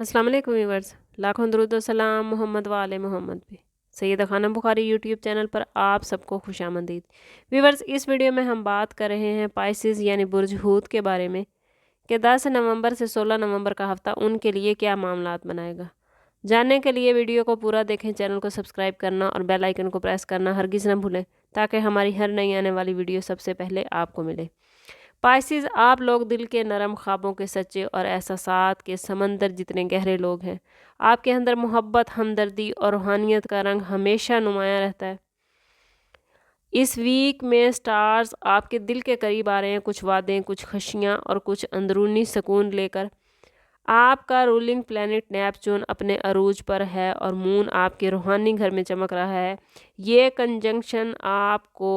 अस्सलाम वालेकुम व्यूअर्स, लाखों दरूद व सलाम मोहम्मद व आले मोहम्मद पे। सैयदा खानम बुखारी यूट्यूब चैनल पर आप सबको खुशामदीद। व्यूअर्स, इस वीडियो में हम बात कर रहे हैं पाइसेस यानी बुर्ज हूत के बारे में कि 10 नवंबर से 16 नवंबर का हफ्ता उनके लिए क्या मामलात बनाएगा। जानने के लिए वीडियो को पूरा देखें, चैनल को सब्सक्राइब करना और बेल आइकन को प्रेस करना हरगिज़ न भूलें ताकि हमारी हर नई आने वाली वीडियो सबसे पहले आपको मिले। पाइसेस, आप लोग दिल के नरम ख्वाबों के सच्चे और एहसासात के समंदर जितने गहरे लोग हैं। आपके अंदर मोहब्बत, हमदर्दी और रूहानियत का रंग हमेशा नुमाया रहता है। इस वीक में स्टार्स आपके दिल के करीब आ रहे हैं, कुछ वादे, कुछ खुशियाँ और कुछ अंदरूनी सुकून लेकर। आपका रूलिंग प्लैनेट नेपच्यून अपने अरूज पर है और मून आपके रूहानी घर में चमक रहा है। ये कंजंक्शन आपको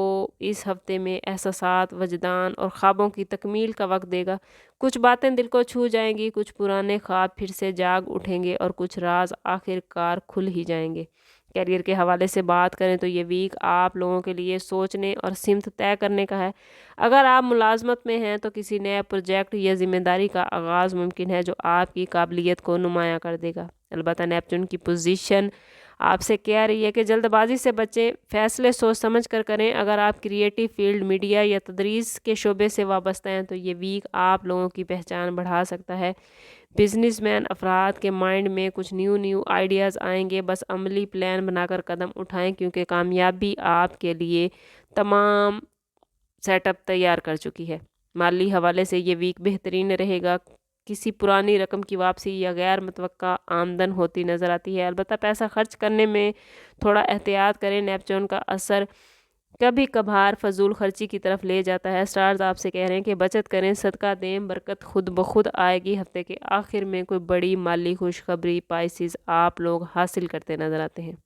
इस हफ्ते में एहसासात, वजदान और ख्वाबों की तकमील का वक्त देगा। कुछ बातें दिल को छू जाएंगी, कुछ पुराने ख्वाब फिर से जाग उठेंगे और कुछ राज आखिरकार खुल ही जाएंगे। कैरियर के हवाले से बात करें तो ये वीक आप लोगों के लिए सोचने और सिमत तय करने का है। अगर आप मुलाजमत में हैं तो किसी नए प्रोजेक्ट या जिम्मेदारी का आगाज़ मुमकिन है जो आपकी काबिलियत को नुमाया कर देगा। अलबत्ता नेपच्यून की पोजीशन आपसे कह रही है कि जल्दबाजी से बचें, फैसले सोच समझ कर करें। अगर आप क्रिएटिव फील्ड, मीडिया या तदरीस के शोबे से वाबस्ता हैं तो ये वीक आप लोगों की पहचान बढ़ा सकता है। बिजनेसमैन अफराद के माइंड में कुछ न्यू आइडियाज़ आएंगे, बस अमली प्लान बनाकर कदम उठाएं क्योंकि कामयाबी आपके लिए तमाम सेटअप तैयार कर चुकी है। माली हवाले से ये वीक बेहतरीन रहेगा। किसी पुरानी रकम की वापसी या गैर मुतवक्का आमदन होती नज़र आती है। अलबत्ता पैसा खर्च करने में थोड़ा एहतियात करें, नेपच्यून का असर कभी कभार फजूल खर्ची की तरफ ले जाता है। स्टार्स आपसे कह रहे हैं कि बचत करें, सदका दें, बरकत खुद ब खुद आएगी। हफ्ते के आखिर में कोई बड़ी माली खुशखबरी पाइसेस आप लोग हासिल करते नजर आते हैं।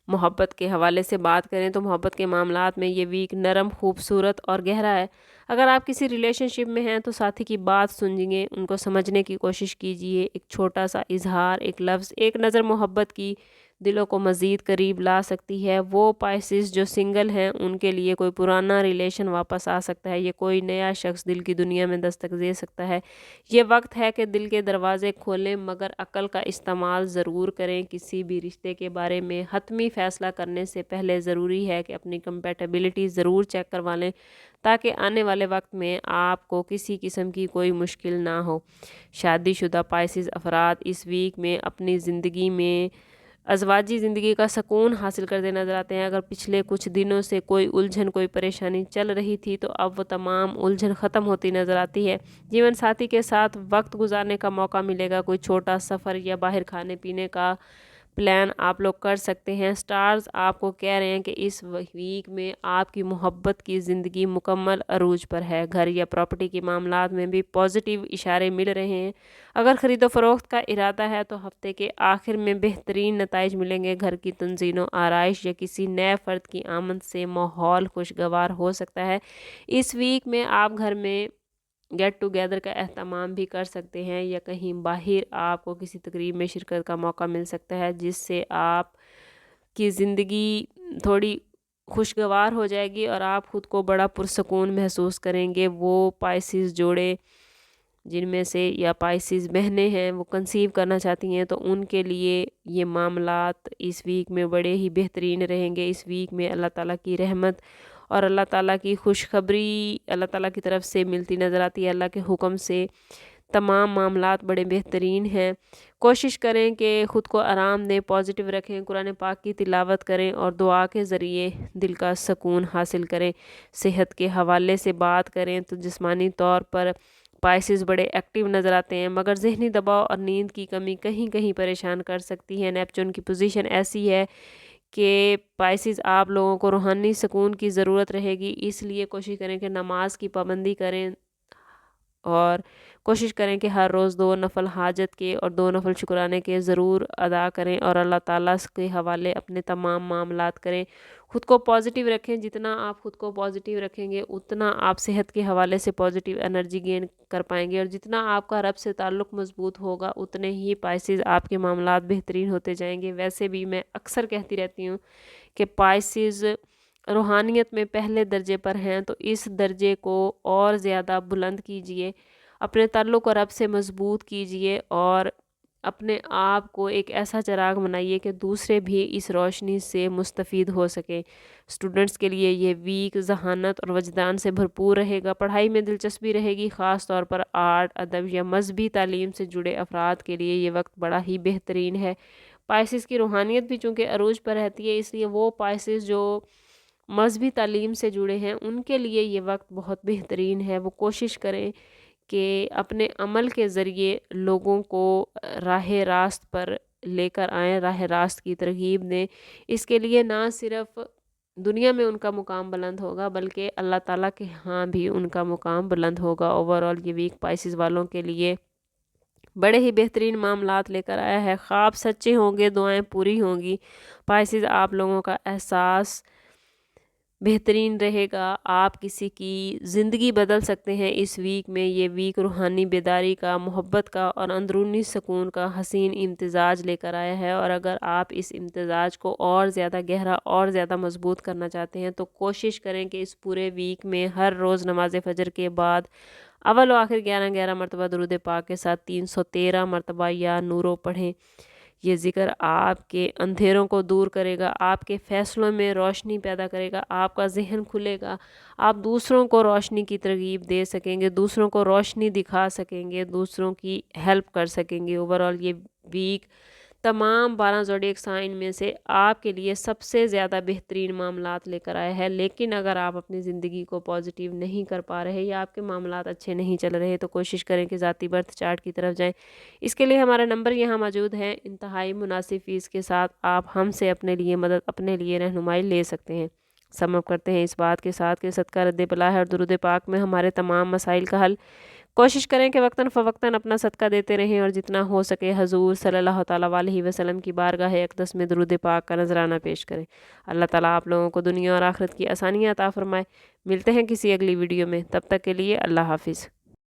मोहब्बत के हवाले से बात करें तो मोहब्बत के मामलात में ये वीक नरम, खूबसूरत और गहरा है। अगर आप किसी रिलेशनशिप में हैं तो साथी की बात सुनिए, उनको समझने की कोशिश कीजिए। एक छोटा सा इजहार, एक लफ्ज़, एक नज़र मोहब्बत की दिलों को मज़ीद करीब ला सकती है। वो पाइसेस जो सिंगल हैं उनके लिए कोई पुराना रिलेशन वापस आ सकता है। ये कोई नया शख्स दिल की दुनिया में दस्तक दे सकता है। ये वक्त है कि दिल के दरवाज़े खोलें मगर अक्ल का इस्तेमाल ज़रूर करें। किसी भी रिश्ते के बारे में हतमी फ़ैसला करने से पहले ज़रूरी है कि अपनी कंपैटिबिलिटी ज़रूर चेक करवा लें ताकि आने वाले वक्त में आपको किसी किस्म की कोई मुश्किल ना हो। शादीशुदा पाइसेस अफराद इस वीक में अपनी ज़िंदगी में अज़वाजी ज़िंदगी का सुकून हासिल करते नज़र आते हैं। अगर पिछले कुछ दिनों से कोई उलझन, कोई परेशानी चल रही थी तो अब वो तमाम उलझन ख़त्म होती नज़र आती है। जीवन साथी के साथ वक्त गुजारने का मौका मिलेगा। कोई छोटा सफ़र या बाहर खाने पीने का प्लान आप लोग कर सकते हैं। स्टार्स आपको कह रहे हैं कि इस वीक में आपकी मोहब्बत की ज़िंदगी मुकम्मल अरूज पर है। घर या प्रॉपर्टी के मामलात में भी पॉजिटिव इशारे मिल रहे हैं। अगर ख़रीदो फरोख्त का इरादा है तो हफ्ते के आखिर में बेहतरीन नताइज मिलेंगे। घर की तंजीनो, आराइश या किसी नए फ़र्द की आमद से माहौल खुशगवार हो सकता है। इस वीक में आप घर में गेट टुगेदर का एहतमाम भी कर सकते हैं या कहीं बाहर आपको किसी तकरीब में शिरकत का मौका मिल सकता है जिससे आप की ज़िंदगी थोड़ी खुशगवार हो जाएगी और आप ख़ुद को बड़ा पुरसकून महसूस करेंगे। वो पाइसेस जोड़े जिनमें से या पाइसेस बहनें हैं वो कंसीव करना चाहती हैं तो उनके लिए ये मामलात इस वीक में बड़े ही बेहतरीन रहेंगे। इस वीक में अल्लाह ताला की रहमत और अल्लाह ताला की खुशखबरी अल्लाह ताला की तरफ से मिलती नज़र आती है। अल्लाह के हुक्म से तमाम मामलात बड़े बेहतरीन हैं। कोशिश करें कि ख़ुद को आराम दें, पॉजिटिव रखें, कुरान पाक की तिलावत करें और दुआ के ज़रिए दिल का सुकून हासिल करें। सेहत के हवाले से बात करें तो जिस्मानी तौर पर पाइसेस बड़े एक्टिव नज़र आते हैं मगर जहनी दबाव और नींद की कमी कहीं कहीं परेशान कर सकती है। नेपच्यून की पोजीशन ऐसी है कि पाइसेस आप लोगों को रूहानी सुकून की ज़रूरत रहेगी, इसलिए कोशिश करें कि नमाज की पाबंदी करें और कोशिश करें कि हर रोज़ 2 नफल हाजत के और 2 नफल शुक्राने के ज़रूर अदा करें और अल्लाह ताला के हवाले अपने तमाम मामलात करें। ख़ुद को पॉजिटिव रखें। जितना आप ख़ुद को पॉजिटिव रखेंगे उतना आप सेहत के हवाले से पॉजिटिव एनर्जी गेन कर पाएंगे और जितना आपका रब से ताल्लुक़ मज़बूत होगा उतने ही पाइसेस आपके मामलात बेहतरीन होते जाएंगे। वैसे भी मैं अक्सर कहती रहती हूँ कि पाइसेस रूहानियत में पहले दर्जे पर हैं तो इस दर्जे को और ज़्यादा बुलंद कीजिए, अपने ताल्लुक़ रब से मज़बूत कीजिए और اپنے آپ کو ایک ایسا چراغ بنائیے کہ دوسرے بھی اس روشنی سے مستفید ہو سکیں۔ اسٹوڈنٹس کے لیے یہ ویک ذہانت اور وجدان سے بھرپور رہے گا، پڑھائی میں دلچسپی رہے گی، خاص طور پر آرٹ، ادب یا مذہبی تعلیم سے جڑے افراد کے لیے یہ وقت بڑا ہی بہترین ہے۔ پائسز کی روحانیت بھی چونکہ عروج پر رہتی ہے، اس لیے وہ پائسز جو مذہبی تعلیم سے جڑے ہیں ان کے لیے یہ وقت بہت بہترین ہے۔ وہ کوشش کریں کہ اپنے عمل کے ذریعے لوگوں کو راہ راست پر لے کر آئیں، راہ راست کی ترغیب دیں۔ اس کے لیے نہ صرف دنیا میں ان کا مقام بلند ہوگا بلکہ اللہ تعالیٰ کے ہاں بھی ان کا مقام بلند ہوگا۔ اوورآل یہ ویک پائسز والوں کے لیے بڑے ہی بہترین معاملات لے کر آیا ہے۔ خواب سچے ہوں گے، دعائیں پوری ہوں گی۔ پائسز آپ لوگوں کا احساس بہترین رہے گا، آپ کسی کی زندگی بدل سکتے ہیں اس ویک میں۔ یہ ویک روحانی بیداری کا، محبت کا اور اندرونی سکون کا حسین امتزاج لے کر آیا ہے، اور اگر آپ اس امتزاج کو اور زیادہ گہرا اور زیادہ مضبوط کرنا چاہتے ہیں تو کوشش کریں کہ اس پورے ویک میں ہر روز نماز فجر کے بعد اول و آخر 11 مرتبہ درود پاک کے ساتھ 313 مرتبہ یا نورو پڑھیں۔ یہ ذکر آپ کے اندھیروں کو دور کرے گا، آپ کے فیصلوں میں روشنی پیدا کرے گا، آپ کا ذہن کھلے گا، آپ دوسروں کو روشنی کی ترغیب دے سکیں گے، دوسروں کو روشنی دکھا سکیں گے، دوسروں کی ہیلپ کر سکیں گے۔ اوورآل یہ ویک تمام 12 زوڈیک سائن میں سے آپ کے لیے سب سے زیادہ بہترین معاملات لے کر آیا ہے۔ لیکن اگر آپ اپنی زندگی کو پازیٹیو نہیں کر پا رہے یا آپ کے معاملات اچھے نہیں چل رہے تو کوشش کریں کہ ذاتی برتھ چارٹ کی طرف جائیں۔ اس کے لیے ہمارا نمبر یہاں موجود ہے، انتہائی مناسب فیس کے ساتھ آپ ہم سے اپنے لیے مدد، اپنے لیے رہنمائی لے سکتے ہیں۔ سم اپ کرتے ہیں اس بات کے ساتھ کہ صدقہ رد بلا ہے اور درود پاک میں ہمارے تمام مسائل کا حل۔ کوشش کریں کہ وقتاً فوقتاً اپنا صدقہ دیتے رہیں اور جتنا ہو سکے حضور صلی اللہ تعالیٰ علیہ وسلم کی بارگاہ اقدس میں درود پاک کا نذرانہ پیش کریں۔ اللہ تعالیٰ آپ لوگوں کو دنیا اور آخرت کی آسانیاں عطا فرمائے۔ ملتے ہیں کسی اگلی ویڈیو میں، تب تک کے لیے اللہ حافظ۔